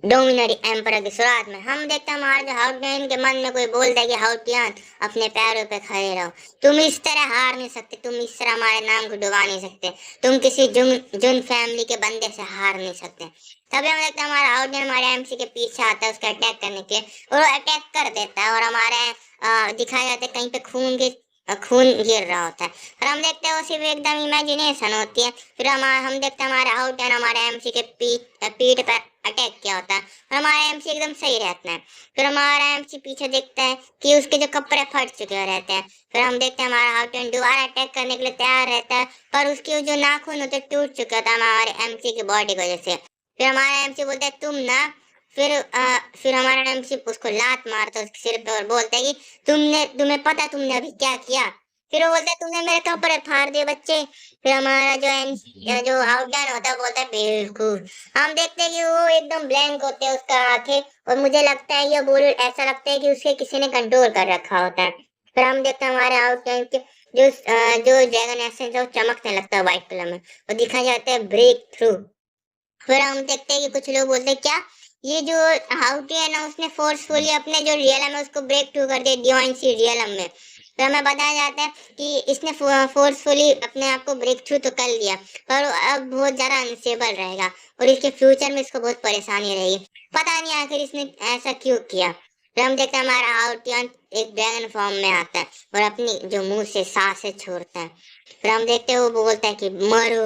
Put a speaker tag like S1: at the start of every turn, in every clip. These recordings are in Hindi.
S1: डोमिनरी एम्परर की शुरुआत में हम देखते हैं हमारे जो हाउटियन के मन में कोई बोलता है कि हाउटियन अपने पैरों पे खड़े रहो, तुम इस तरह हार नहीं सकते, तुम इस तरह हमारे नाम को डुबा नहीं सकते, तुम किसी जुन जुन फैमिली के बंदे से हार नहीं सकते। तभी हम देखते हैं हमारा हाउटियन हमारे एमसी के पीछे आता है उसका अटैक करने के लिए, और वो अटैक कर देता है और हमारे दिखाया जाता है कहीं पे खून गिर रहा होता है, और हम देखते हैं वो सिर्फ एकदम इमेजिनेशन होती है। फिर हम देखते हैं हमारे आउटलाइन हमारे एमसी के पीठ पर अटैक किया होता है, और हमारा एमसी एकदम सही रहता है। फिर हमारा एमसी पीछे देखता है कि उसके जो कपड़े फट चुके रहते हैं। फिर हम देखते हैं हमारा आउटलाइन दोबारा अटैक करने के लिए तैयार रहता है, पर उसके जो नाखून होते टूट चुका था हमारे एमसी की बॉडी की वजह से। फिर हमारा एमसी बोलता है तुम ना, फिर हमारा एमसी उसको लात मारता है उसके सिर पे और बोलता है कि तुम्हें पता तुमने अभी क्या किया। फिर वो बोलता है तुमने मेरे कपड़े फाड़ दिए बच्चे। फिर हमारा जो आउटलाइन होता है बोलता है बेवकूफ। हम देखते हैं कि वो एकदम ब्लैंक होते हैं उसका आंखें, और मुझे लगता है ये बोल ऐसा लगता है कि उसे किसी ने कंट्रोल कर रखा होता है। फिर हम देखते हैं हमारे आउटलाइन के जो ड्रैगन एसेंस है वो चमकने लगता है व्हाइट कलर में, और दिखा जाता है ब्रेक थ्रू। फिर हम देखते हैं कि कुछ लोग बोलते हैं क्या ये जो हाउटी है ना उसने फोर्सफुली अपने जो रियलम है उसको ब्रेक थ्रू कर दिया डिवाइन सी रियलम में। तो हमें बताया जाता है कि इसने फोर्सफुली अपने आप को ब्रेक थ्रू तो कर लिया, पर वो अब बहुत ज्यादा अनस्टेबल रहेगा और इसके फ्यूचर में इसको बहुत परेशानी रहेगी। पता नहीं आखिर इसने ऐसा क्यों किया। फिर हम देखते हैं हमारा हाउटियन एक ड्रैगन फॉर्म में आता है और अपनी जो मुंह से सांसें छोड़ता है। फिर हम देखते हैं वो बोलता है कि मरो,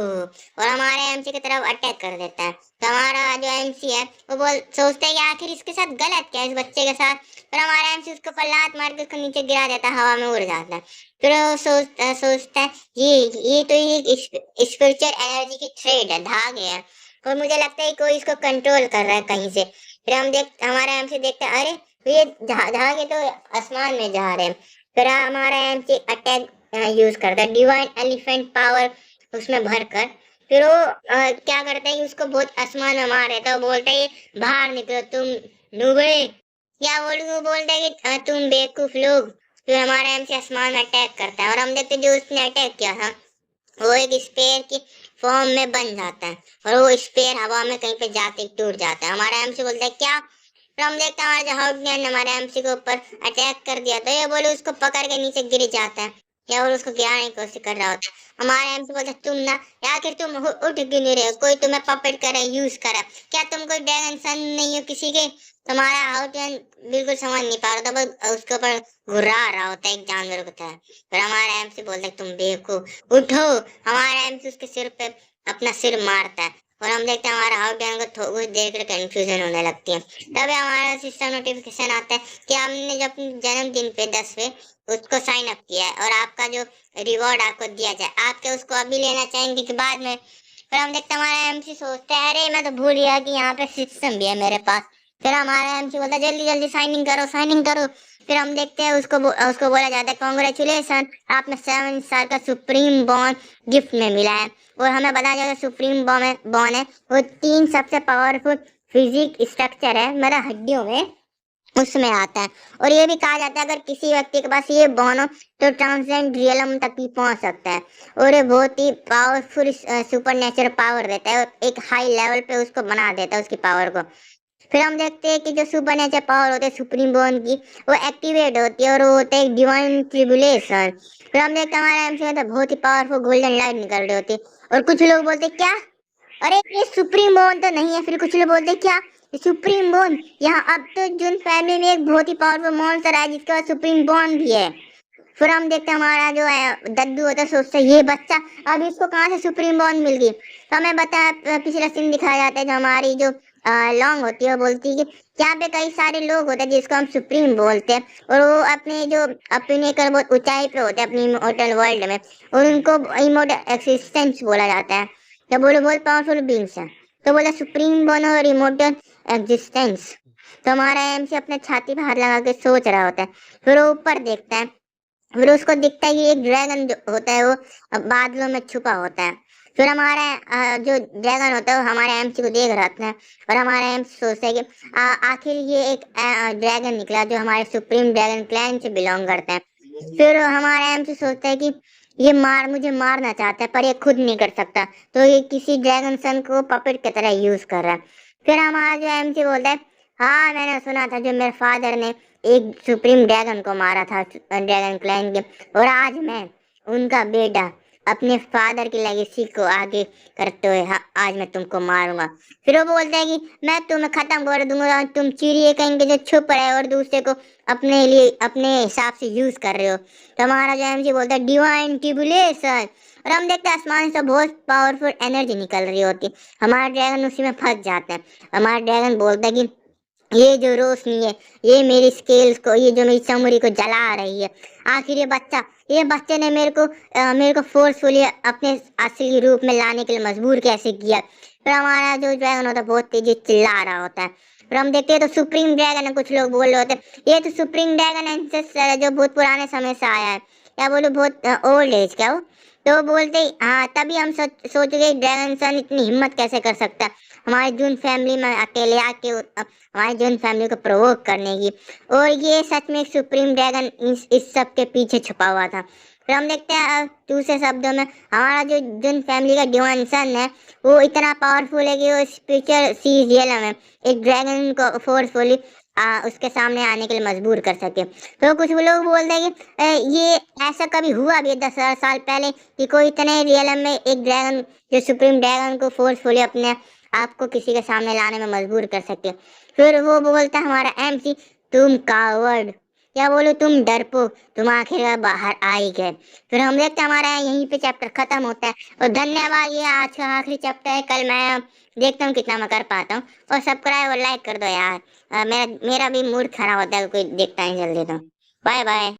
S1: और हमारे एमसी की तरफ अटैक कर देता है। तो हमारा जो एमसी है वो सोचता है कि आखिर इसके साथ गलत क्या है इस बच्चे के साथ। फिर हमारा एमसी उसको लात मार के उसको नीचे गिरा देता है, हवा में उड़ जाता है। फिर वो सोचता है ये तो एक स्पिरिचुअल एनर्जी की थ्रेड है, धागे है, और मुझे लगता है कोई इसको कंट्रोल कर रहा है कहीं से। फिर हमारा एमसी देखता है अरे ये धागे तो आसमान में जा रहे हैं। फिर हमारा एमसी अटैक यूज करता है डिवाइन एलिफेंट पावर उसमें भरकर। फिर वो क्या करता है कि उसको बहुत आसमान में मार देता है, वो बोलता है बाहर निकलो तुम नूबड़े, या वो बोलता है कि तुम बेवकूफ लोग। फिर हमारा एमसी आसमान में अटैक करता है, और हम देखते हैं जो उसने अटैक किया था वो एक स्पेयर की फॉर्म में बन जाता है, और वो स्पेयर हवा में कहीं पे जाते ही टूट जाता है। हमारा एमसी बोलता है क्या। फिर हम देखते हैं हमारे जो हाउसमैन ने हमारे एमसी के ऊपर अटैक कर दिया तो ये बोले उसको पकड़ के नीचे गिर जाता है, या और उसको गिराने की कोशिश कर रहा होता है। हमारे एमसी बोलते तुम ना, आखिर तुम उठ क्यों नहीं रहे हो, कोई तुम्हें पपेट करे यूज करे, क्या तुम कोई ड्रैगन सन नहीं हो किसी के। तुम्हारा हाउसमैन बिल्कुल समझ नहीं पा रहा था, बस उसके ऊपर घुरा रहा होता है एक जानवर की तरह। फिर हमारा एमसी बोलता है तुम बेवकूफ उठो। हमारा एमसी उसके सिर पे अपना सिर मारता है, और हम देखते हैं हमारा आउटलाइन को कुछ देर के कंफ्यूजन होने लगती है। तभी हमारा सिस्टम नोटिफिकेशन आता है कि आपने जो अपने जन्मदिन पे 10वें उसको साइन अप किया है, और आपका जो रिवॉर्ड आपको दिया जाए आप क्या उसको अभी लेना चाहेंगे कि बाद में। फिर हम देखते हैं हमारा एमसी सोचता है अरे मैं तो भूल गया कि यहाँ पे सिस्टम भी है मेरे पास। फिर हमारा एमसी बोलता है जल्दी जल्दी साइनिंग करो साइनिंग करो। फिर हम देखते हैं उसको बोला जाता है कॉन्ग्रेचुलेसन, आपने 7 स्टार का सुप्रीम बॉन्ड गिफ्ट में मिला है। और हमें बताया जाता है सुप्रीम बॉन्ड है वो 3 सबसे पावरफुल फिजिक स्ट्रक्चर है मतलब हड्डियों में उसमें आता है। और ये भी कहा जाता है अगर किसी व्यक्ति के पास ये बॉन्ड हो तो ट्रांसेंड रियलम तक भी पहुंच सकता है, और ये बहुत ही पावरफुल सुपर नेचुरल पावर देता है और एक हाई लेवल पे उसको बना देता है उसकी पावर को। फिर हम देखते हैं कि जो सुपर नेचर पावर होते हैं सुप्रीम बॉन्ड की वो एक्टिवेट होती है, और वो होता है डिवाइन ट्रिबुलेशन। फिर हम देखते हैं हमारे एमसी में तो बहुत ही पावरफुल गोल्डन लाइट निकल रही होती है, और कुछ लोग बोलते हैं क्या अरे ये सुप्रीम बॉन्ड तो नहीं है। फिर कुछ लोग बोलते हैं क्या ये सुप्रीम बॉन्ड, यहाँ अब तो जुन फैमिली में एक बहुत ही पावरफुल मॉन्स्टर है जिसके पास सुप्रीम बॉन्ड भी है। फिर हम देखते हैं हमारा जो है दद्दू होता है सोचता है ये बच्चा अब इसको कहाँ से सुप्रीम बॉन्ड मिल गई। तो हमें पिछला सीन दिखाया जाता है जो हमारी जो लॉन्ग होती है वो बोलती है कि यहाँ पे कई सारे लोग होते हैं जिसको हम सुप्रीम बोलते हैं, और वो अपने जो अपने कर बहुत ऊंचाई पे होते हैं अपनी इमोर्टल वर्ल्ड में, और उनको इमोर्टल एक्सिस्टेंस बोला जाता है। तो बोले बहुत पावरफुल बींग्स है, तो बोला सुप्रीम बॉन्ड और इमोर्टल एग्जिस्टेंस। तो हमारा एमसी अपने छाती पे हाथ लगा के सोच रहा होता है। फिर वो ऊपर देखता है, फिर उसको दिखता है कि एक ड्रैगन जो होता है वो बादलों में छुपा होता है। फिर हमारा जो ड्रैगन होता है वो हमारे एमसी को देख रहा था, और हमारा एमसी सोचता है कि आखिर ये एक ड्रैगन निकला जो हमारे सुप्रीम ड्रैगन क्लैन से बिलोंग करता है। फिर हमारा एमसी सोचता है कि ये मुझे मारना चाहता है पर ये खुद नहीं कर सकता, तो ये किसी ड्रैगन सन को पपेट की तरह यूज कर रहा है। फिर हमारा जो एमसी बोलता है, हाँ मैंने सुना था जो मेरे फादर ने एक सुप्रीम ड्रैगन को मारा था, ड्रैगन क्लैन के, और आज मैं उनका बेटा अपने फादर की लेगेसी को आगे करते हुए, हाँ, आज मैं तुमको मारूंगा। फिर वो बोलता है कि मैं तुम्हें खत्म कर दूंगा, तुम चिड़िए कहेंगे जो छुप रहे हो और दूसरे को अपने लिए अपने हिसाब से यूज कर रहे हो। तो हमारा जो एमसी बोलता है, डिवाइन ट्रिब्यूलेशन। और हम देखते हैं आसमान से बहुत पावरफुल एनर्जी निकल रही होती है। हमारा ड्रैगन उसी में फंस जाता है। हमारा ड्रैगन बोलता है कि ये जो रोशनी है, ये मेरी स्केल्स को, ये जो मेरी चमड़ी को जला रही है। आखिर ये बच्चे ने मेरे को फोर्सफुली अपने असली रूप में लाने के लिए मजबूर कैसे किया। फिर हमारा जो ड्रैगन होता है बहुत तेजी से चिल्ला रहा होता है। फिर हम देखते हैं तो सुप्रीम ड्रैगन है, कुछ लोग बोल रहे होते हैं ये तो सुप्रीम ड्रैगन एंसेस्टर है जो बहुत पुराने समय से आया है, या बोलो बहुत ओल्ड एज क्या वो। तो बोलते ही हाँ, तभी हम सोच गए ड्रैगन सन इतनी हिम्मत कैसे कर सकता है हमारी जून फैमिली में अकेले आके हमारी जून फैमिली को प्रोवोक करने की। और ये सच में एक सुप्रीम ड्रैगन इस सब के पीछे छुपा हुआ था। फिर हम देखते हैं दूसरे शब्दों में हमारा जो जून फैमिली का डिवाइन सन है वो इतना पावरफुल है कि वो स्पिरिचुअल सी रियल में एक ड्रैगन को फोर्सफुली उसके सामने आने के लिए मजबूर कर सके। तो कुछ लोग बोलते हैं कि ये ऐसा कभी हुआ भी 10,000 साल पहले कि कोई इतने रियल में एक ड्रैगन जो सुप्रीम ड्रैगन को फोर्सफुली अपने आपको किसी के सामने लाने में मजबूर कर सके। फिर वो बोलता है हमारा एमसी, तुम कावर्ड, क्या बोलो तुम डरपोक, तुम आखिरकार बाहर आ ही गए। फिर हम देखते हैं हमारा यहीं पे चैप्टर खत्म होता है। और धन्यवाद, ये आज का आखिरी चैप्टर है। कल मैं देखता हूँ कितना मैं कर पाता हूँ। और सब्सक्राइब और लाइक कर दो यार। मेरा भी मूड खराब होता है कोई देखता है जल्दी। तो बाय बाय।